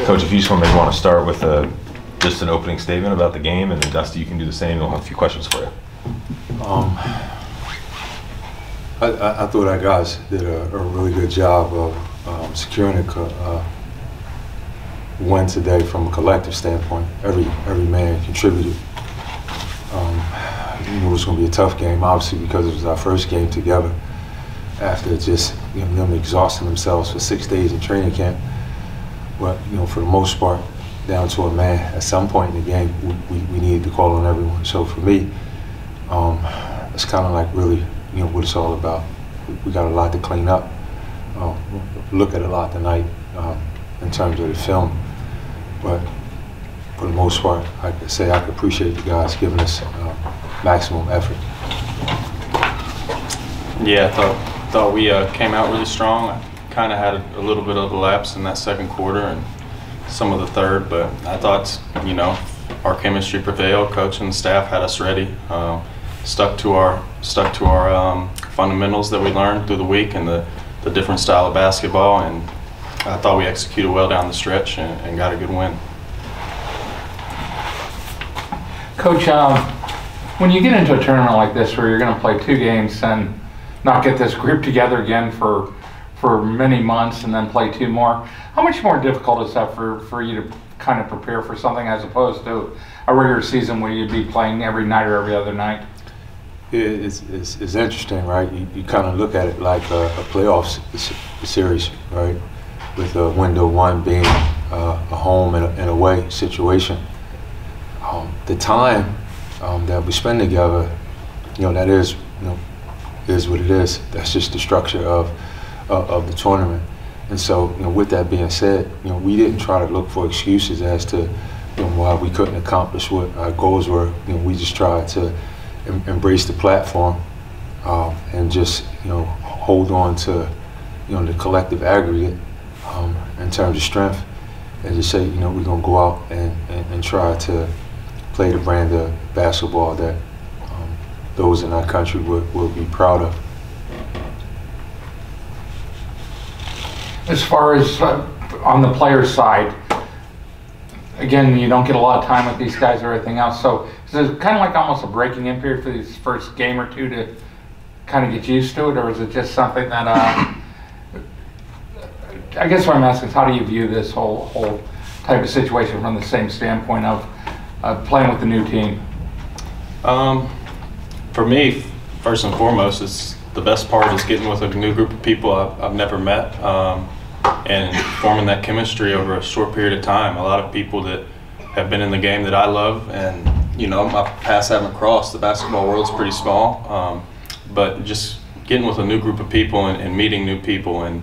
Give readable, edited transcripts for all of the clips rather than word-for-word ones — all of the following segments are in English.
Coach, if you just want to start with just an opening statement about the game, and then Dusty, you can do the same. We'll have a few questions for you. I thought our guys did a really good job of securing a win today from a collective standpoint. Every man contributed. We knew it was going to be a tough game, obviously, because it was our first game together after just them exhausting themselves for 6 days in training camp. But for the most part, down to a man, at some point in the game, we needed to call on everyone. So for me, it's kind of like really what it's all about. We got a lot to clean up. Look at a lot tonight in terms of the film, but for the most part, I could say I could appreciate the guys giving us maximum effort. Yeah, I thought we came out really strong. I kind of had a little bit of a lapse in that second quarter and some of the third, but I thought our chemistry prevailed. Coach and staff had us ready. Stuck to our fundamentals that we learned through the week and the different style of basketball, and I thought we executed well down the stretch and got a good win. Coach, when you get into a tournament like this where you're going to play 2 games and not get this group together again for many months and then play 2 more, how much more difficult is that for you to kind of prepare for something as opposed to a regular season where you'd be playing every night or every other night? It's interesting, right? You kind of look at it like a playoff series, right? With window 1 being a home and away situation. The time that we spend together, that is what it is. That's just the structure of the tournament. And so, with that being said, we didn't try to look for excuses as to why we couldn't accomplish what our goals were. We just tried to embrace the platform and just hold on to the collective aggregate in terms of strength, and just say we're gonna go out and try to play the brand of basketball that those in our country will be proud of. As far as on the player side, again, you don't get a lot of time with these guys or everything else, so is it kind of like almost a breaking in period for these first game or 2 to kind of get used to it, or is it just something that, I guess what I'm asking is how do you view this whole type of situation from the same standpoint of playing with the new team? For me, first and foremost, it's the best part is getting with a new group of people I've never met and forming that chemistry over a short period of time. A lot of people that have been in the game that I love, and my paths haven't crossed. The basketball world's pretty small, but just getting with a new group of people and meeting new people and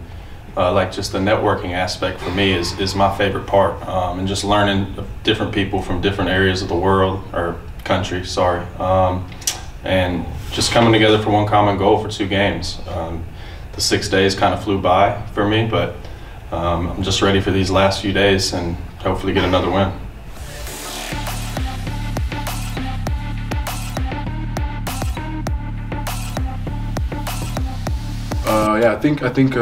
like just the networking aspect for me is my favorite part, and just learning different people from different areas of the world or country, sorry, and just coming together for one common goal for 2 games. The 6 days kind of flew by for me, but I'm just ready for these last few days and hopefully get another win. Yeah, I think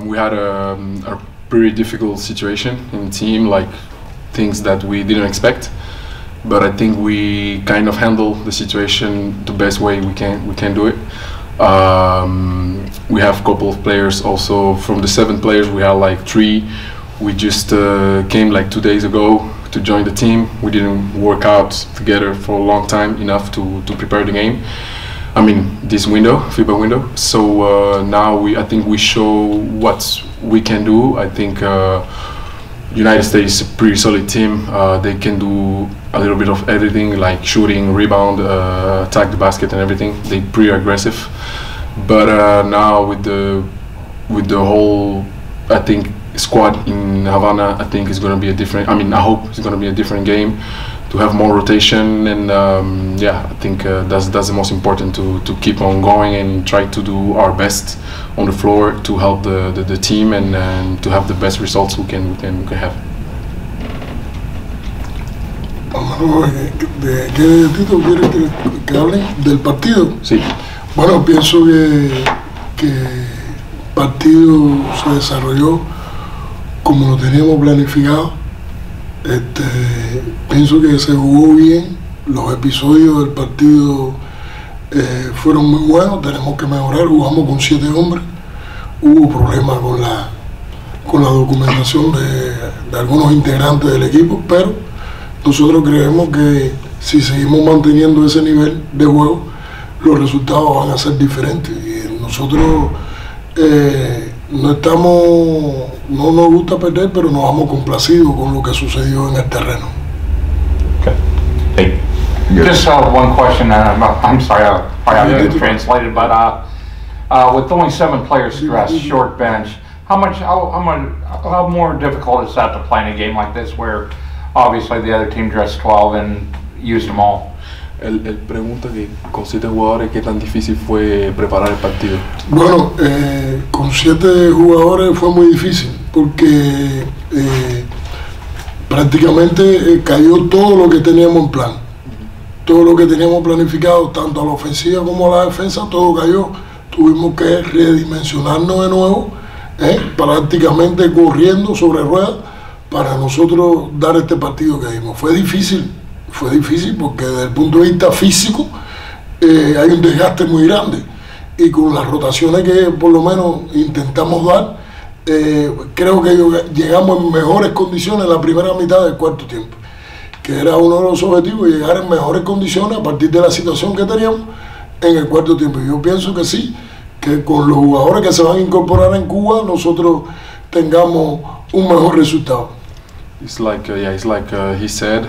we had a pretty difficult situation in the team, like things that we didn't expect. But I think we kind of handled the situation the best way we can do it. We have a couple of players also. From the 7 players, we had like 3. We just came like 2 days ago to join the team. We didn't work out together for a long time enough to prepare the game. I mean, this window, FIBA window. So now I think we show what we can do. I think United States is a pretty solid team. They can do a little bit of everything, like shooting, rebound, attack the basket and everything. They're pretty aggressive. But now with the whole, I think, squad in Havana, I think it's going to be a different. I mean, I hope it's going to be a different game, to have more rotation, and yeah, I think that's the most important, to keep on going and try to do our best on the floor to help the team and to have the best results we can have. ¿De qué Tito quiere que hable? ¿Del partido? Sí. Bueno, pienso que el partido se desarrolló como lo teníamos planificado. Pienso que se jugó bien, los episodios del partido fueron muy buenos, tenemos que mejorar, jugamos con 7 hombres, hubo problemas con la documentación de algunos integrantes del equipo, pero nosotros creemos que si seguimos manteniendo ese nivel de juego, los resultados van a ser diferentes. Y nosotros no nos gusta perder, pero nos vamos complacidos con lo que sucedió en el terreno. Okay. Hey. Just one question, I'm sorry, I didn't translate it, but with only 7 players dressed, short bench, how more difficult is that to play in a game like this where obviously the other team dressed 12 and used them all? Él pregunta que con 7 jugadores qué tan difícil fue preparar el partido. Bueno, con 7 jugadores fue muy difícil porque prácticamente cayó todo lo que teníamos en plan. Todo lo que teníamos planificado, tanto a la ofensiva como a la defensa, todo cayó. Tuvimos que redimensionarnos de nuevo, prácticamente corriendo sobre ruedas para nosotros dar este partido que dimos. Fue difícil porque desde el punto de vista físico hay un desgaste muy grande y con las rotaciones que por lo menos intentamos dar, creo que llegamos en mejores condiciones en la primera mitad del cuarto tiempo, que era uno de los objetivos, llegar en mejores condiciones a partir de la situación que teníamos en el cuarto tiempo. Y yo pienso que sí, que con los jugadores que se van a incorporar en Cuba, nosotros tengamos un mejor resultado. It's like he said,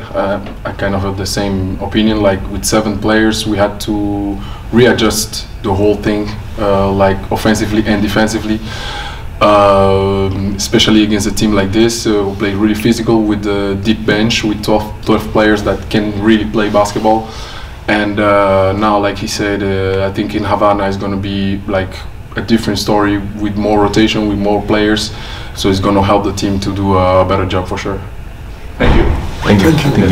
I kind of have the same opinion. Like with 7 players, we had to readjust the whole thing, like offensively and defensively. Especially against a team like this, who play really physical with the deep bench, with 12 players that can really play basketball. And now, like he said, I think in Havana is going to be like a different story with more rotation, with more players. So it's going to help the team to do a better job for sure. Thank you. Thank you.